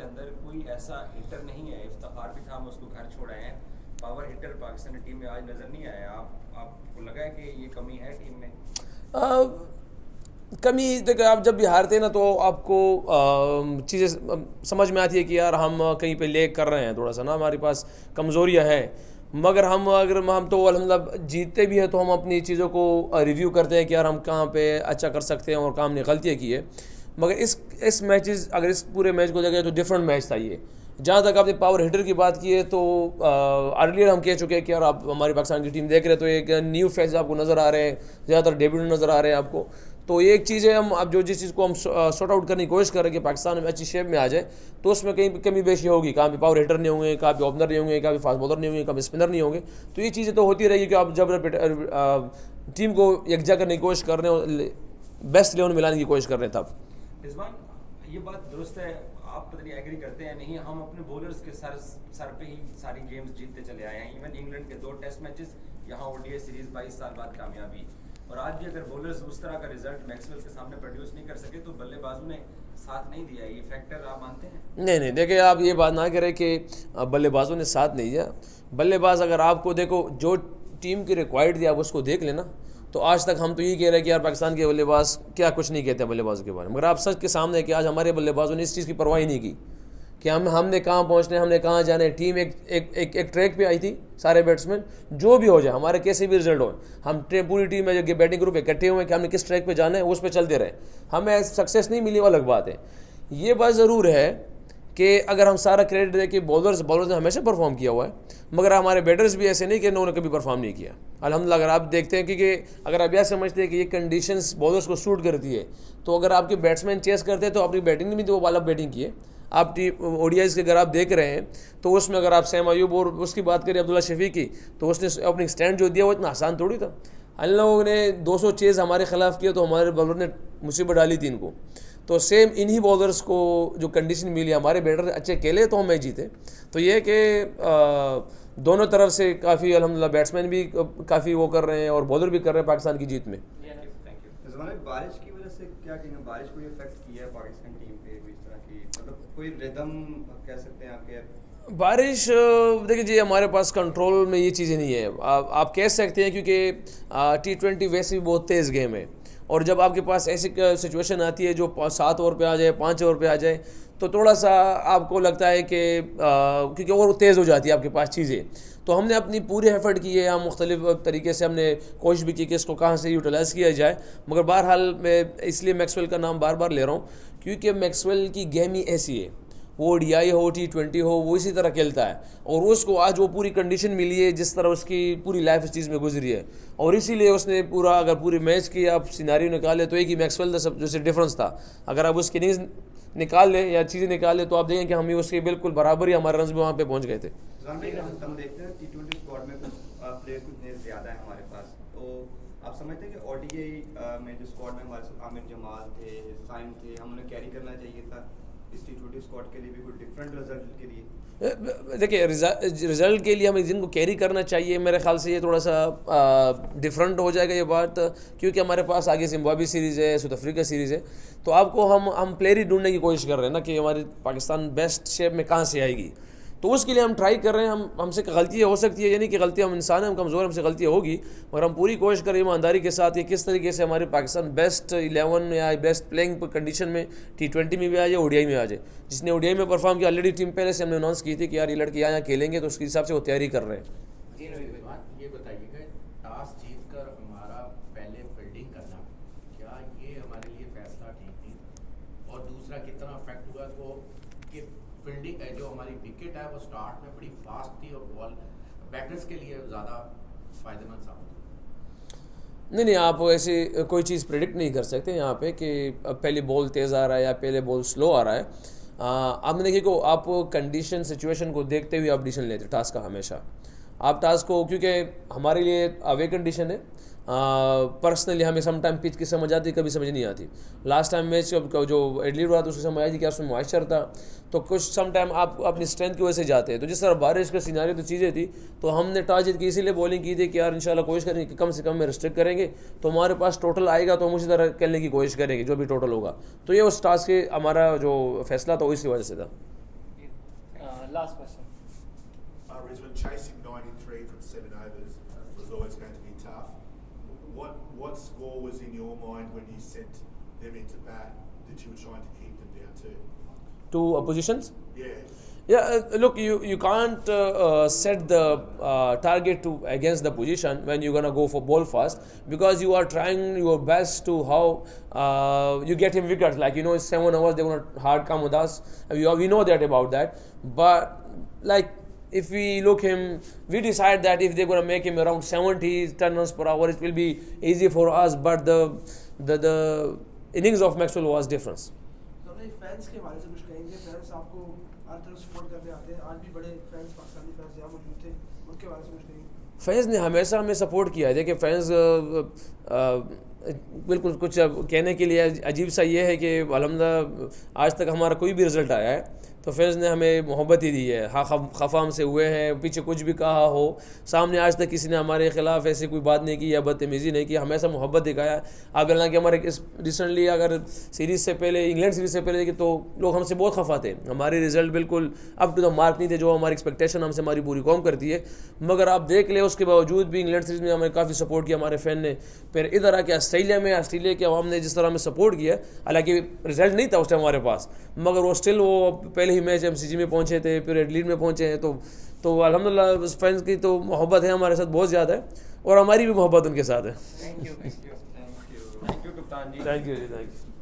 अंदर कोई ऐसा हिटर नहीं है, इफ्तिखार भी था, हम उसको घर छोड़ आए हैं, पावर हिटर पाकिस्तानी टीम में आज नज़र नहीं आया। आपको लगा है कि ये कमी है टीम में? कमी देखो, आप जब भी हारते हैं ना तो आपको चीज़ें समझ में आती है कि यार हम कहीं पे लेक कर रहे हैं, थोड़ा सा ना हमारे पास कमज़ोरियाँ हैं। मगर अगर हम तो अल्हम्दुलिल्लाह जीतते भी हैं तो हम अपनी चीज़ों को रिव्यू करते हैं कि यार हम कहाँ पे अच्छा कर सकते हैं और कहाँ हमने गलतियाँ की है। मगर इस मैचेस, अगर इस पूरे मैच को देखें तो डिफरेंट मैच था ये। जहाँ तक आपने पावर हिटर की बात की है तो अर्लियर हम कह चुके हैं कि यार आप हमारी पाकिस्तान की टीम देख रहे हैं तो एक न्यू फेस आपको नज़र आ रहे हैं, ज़्यादातर डेब्यूट नज़र आ रहे हैं आपको। तो ये एक चीज़ है, हम अब जो जिस चीज़ को हम सॉर्ट आउट करने की कोशिश कर रहे हैं कि पाकिस्तान में अच्छी शेप में आ जाए, तो उसमें कहीं कमी बेशी होगी। कहाँ पे पावर हिटर नहीं होंगे, कहाँ पे ओपनर नहीं होंगे, कहाँ पे फास्ट बॉलर नहीं होंगे, कहाँ पे स्पिनर नहीं होंगे। तो ये चीज़ें तो होती रहेगी कि आप जब टीम को यकजा करने की कोशिश कर रहे हो, बेस्ट 11 मिलाने की कोशिश कर रहे हैं तब। रिजवान, ये बात दुरुस्त है, आप पता नहीं एग्री करते हैं नहीं, हम अपने बॉलर्स के सर पे ही सारी गेम्स जीतते चले आए हैं। इवन इंग्लैंड के 2 टेस्ट मैचेस, यहाँ ओडीआई सीरीज 22 साल बाद कामयाबी, और आज भी अगर बॉलर्स उस तरह का रिजल्ट मैक्सवेल के सामने प्रोड्यूस नहीं कर सके तो बल्लेबाजों ने साथ नहीं दिया। ये फैक्टर आप मानते हैं? नहीं देखिए, आप ये बात ना करें कि बल्लेबाजों ने साथ नहीं दिया। बल्लेबाज अगर आपको देखो, जो टीम की रिक्वायर्ड थी आप उसको देख लेना। तो आज तक हम तो यही कह रहे हैं कि यार पाकिस्तान के बल्लेबाज क्या कुछ नहीं कहते बल्लेबाजों के बारे में, मगर आप सच के सामने कि आज हमारे बल्लेबाजों ने इस चीज़ की परवाह ही नहीं की कि हमने कहाँ पहुँचना है, हमने कहाँ जाना है। टीम एक ट्रैक पे आई थी, सारे बैट्समैन जो भी हो जाए, हमारे कैसे भी रिजल्ट हो, हम पूरी टीम में जो बैटिंग ग्रुप इकट्ठे हुए कि हमने किस ट्रैक पे जाना है उस पर चलते रहे। हमें सक्सेस नहीं मिली वो अलग बात है। ये बात ज़रूर है कि अगर हम सारा क्रेडिट दें कि बॉलर्स ने हमेशा परफॉर्म किया हुआ है, मगर हमारे बैटर्स भी ऐसे नहीं कि उन्होंने कभी परफॉर्म नहीं किया अल्हम्दुलिल्लाह। अगर आप देखते हैं क्योंकि अगर आप यह समझते हैं कि ये कंडीशंस बॉलर्स को सूट करती है, तो अगर आपके बैट्समैन चेस करते हैं तो अपनी बैटिंग में भी तो वाला बैटिंग किए। आप ओडीआईज के अगर आप देख रहे हैं तो उसमें अगर आप सैम अयूब और उसकी बात करें अब्दुल्ला शफी की, तो उसने अपनी स्टैंड जो दिया वो इतना आसान थोड़ी था। अन लोगों ने 200 चेज़ हमारे खिलाफ किए तो हमारे बॉलर ने मुसीबत डाली थी इनको। तो सेम इन्हीं बॉलर्स को जो कंडीशन मिली, हमारे बैटर अच्छे खेले तो हम मैच जीते। तो ये है कि दोनों तरफ से काफ़ी अल्हम्दुलिल्लाह बैट्समैन भी काफ़ी वो कर रहे हैं और बॉलर भी कर रहे हैं पाकिस्तान की जीत में। बारिश की वजह से क्या कहेंगे, बारिश को इफेक्ट किया है पाकिस्तान टीम पे इस तरह की, मतलब कोई रिदम कह सकते हैं आपके? बारिश देखिए जी, हमारे पास कंट्रोल में ये चीज़ें नहीं है। आप कह सकते हैं क्योंकि T20 वैसे भी बहुत तेज़ गेम है, और जब आपके पास ऐसी सिचुएशन आती है जो 7 ओवर पे आ जाए, 5 ओवर पे आ जाए, तो थोड़ा सा आपको लगता है कि क्योंकि और तेज़ हो जाती है आपके पास चीज़ें। तो हमने अपनी पूरी एफर्ट की है, हम मुख्तलिफ तरीके से हमने कोशिश भी की कि इसको कहाँ से यूटिलाइज़ किया जाए। मगर बहरहाल मैं इसलिए मैक्सवेल का नाम बार बार ले रहा हूँ क्योंकि मैक्सवेल की गेम ही ऐसी है, वो ओडीआई हो T20 हो, वो इसी तरह खेलता है, और उसको आज वो पूरी कंडीशन मिली है जिस तरह उसकी पूरी लाइफ इस चीज़ में गुजरी है, और इसीलिए उसने पूरा अगर पूरी मैच की आप सिनारियो निकाले तो एक ही मैक्सवेल का सब जैसे डिफरेंस था। अगर आप उसकी इनिंग्स निकाल लें या चीज़ें निकाल लें तो आप देखें कि हम ही उसके बिल्कुल बराबर ही हमारे रन भी वहाँ पे पहुँच गए थे। हम देखते हैं T20 स्क्वाड में कुछ प्लेयर कुछ ज़्यादा है हमारे पास, तो आप समझते हैं कि ओडीआई में जो स्क्वाड में हमारे साथ आमिर जमाल थे, साइम थे, हम उन्हें कैरी करना चाहिए था इस T20 स्क्वाड के लिए भी, कोई डिफरेंट रिजल्ट के लिए? देखिए, रिजल्ट के लिए हमें जिनको कैरी करना चाहिए, मेरे ख्याल से ये थोड़ा सा डिफरेंट हो जाएगा ये बात, क्योंकि हमारे पास आगे जिम्बाब्वे सीरीज़ है, साउथ अफ्रीका सीरीज़ है। तो आपको हम प्लेयर ही ढूंढने की कोशिश कर रहे हैं ना कि हमारी पाकिस्तान बेस्ट शेप में कहाँ से आएगी। तो उसके लिए हम ट्राई कर रहे हैं। हमसे गलतियाँ हो सकती है, यानी कि गलतियाँ, हम इंसान हैं, हम कमज़ोर, हमसे गलतियाँ होगी, मगर हम पूरी कोशिश करें ईमानदारी के साथ ये किस तरीके से हमारी पाकिस्तान बेस्ट 11 या बेस्ट प्लेइंग कंडीशन में T20 में भी आ जाए, ओडीआई में आ जाए। जिसने ओडीआई में परफॉर्म किया, ऑलरेडी टीम पहले से हमने अनाउंस की थी कि यार ये लड़के यहाँ खेलेंगे, तो उसके हिसाब से वो तैयारी कर रहे हैं। ये बताइएगा, टॉस जीतकर हमारा पहले फील्डिंग करना, क्या ये हमारे लिए फैसला ठीक थी? और दूसरा, कितना अफेक्ट हुआ वो कि फील्डिंग जो हमारी विकेट है वो स्टार्ट में बड़ी फास्ट थी और बॉल बैटर्स के लिए ज़्यादा फायदेमंद साबित? नहीं, आप ऐसी कोई चीज़ प्रेडिक्ट नहीं कर सकते यहाँ पे कि पहले बॉल तेज़ आ रहा है या पहले बॉल स्लो आ रहा है। आपने देखिए को आप कंडीशन सिचुएशन को देखते हुए आप डिसीजन लेते टास्क का। हमेशा आप टास्क को, क्योंकि हमारे लिए अवे कंडीशन है, पर्सनली हमें सम टाइम पिच की समझ आती, कभी समझ नहीं आती। लास्ट टाइम मैच जो एडलीड हुआ था उसको समझ आई थी क्या उसमें मॉइस्चर था, तो कुछ सम टाइम आप अपनी स्ट्रेंथ की वजह से जाते हैं। तो जिस तरह बारिश का सिनारी तो चीज़ें थी, तो हमने टॉस जीत की इसीलिए बॉलिंग की थी कि यार इंशाल्लाह कोशिश करेंगे कि कम से कम में रिस्ट्रिक्ट करेंगे, तो हमारे पास टोटल आएगा तो हम उसी तरह खेलने की कोशिश करेंगे जो भी टोटल होगा। तो ये उस टास्क के हमारा जो फैसला था वो इसी वजह से था। Last question. Rizwan, chasing 93 from 7 overs was always going to be tough. What score was in your mind when you sent them into bat that you were trying to keep them down to? Two oppositions. Yeah. Yeah, look, you can't set the target to against the position when you're gonna go for ball fast, because you are trying your best to how you get him wickets. Like, you know, 7 overs they're gonna hard come with us. We know that about that. But like, if we look him, we decide that if they're gonna make him around 70 10 runs per hour, it will be easy for us. But the innings of Maxwell was different. Fans के हवाले से कुछ कहेंगे? Fans आपको हर तरफ support करने आते हैं, आज भी बड़े फैंस पाकिस्तानी फैंस यहाँ मौजूद थे, उनके हवाले से कुछ कहेंगे? फैंस ने हमेशा हमें सपोर्ट किया है। देखिए, फैंस बिल्कुल कुछ कहने के लिए अजीब सा ये है कि अल्हम्दुलिल्लाह आज तक हमारा कोई भी रिज़ल्ट आया है तो फैंस ने हमें मोहब्बत ही दी है। हाँ, खफा हमसे हुए हैं, पीछे कुछ भी कहा हो, सामने आज तक किसी ने हमारे ख़िलाफ़ ऐसी कोई बात नहीं की या बदतमीज़ी नहीं की, हमेशा मोहब्बत दिखाया। आप हालांकि हमारे रिसेंटली अगर सीरीज़ से पहले, इंग्लैंड सीरीज़ से पहले तो लोग हमसे बहुत खफा थे, हमारे रिज़ल्ट बिल्कुल अप टू द मार्क नहीं थे, जो हमारी एक्सपेक्टेशन हमसे हमारी पूरी कौम करती है। मगर आप देख ले, उसके बावजूद भी इंग्लैंड सीरीज़ में हमें काफ़ी सपोर्ट किया हमारे फ़ैन ने। फिर इधर आके ऑस्ट्रेलिया के अवाम ने जिस तरह हमें सपोर्ट किया, हालांकि रिज़ल्ट नहीं था उस टाइम हमारे पास, मगर वो स्टिल वो पहले ही मैच MCG में पहुंचे थे, फिर एडलीड में पहुंचे हैं। तो अल्हम्दुलिल्लाह फैंस की तो मोहब्बत है हमारे साथ बहुत ज़्यादा है, और हमारी भी मोहब्बत उनके साथ है। थैंक यू कप्तान जी। थैंक यू जी, थैंक यू।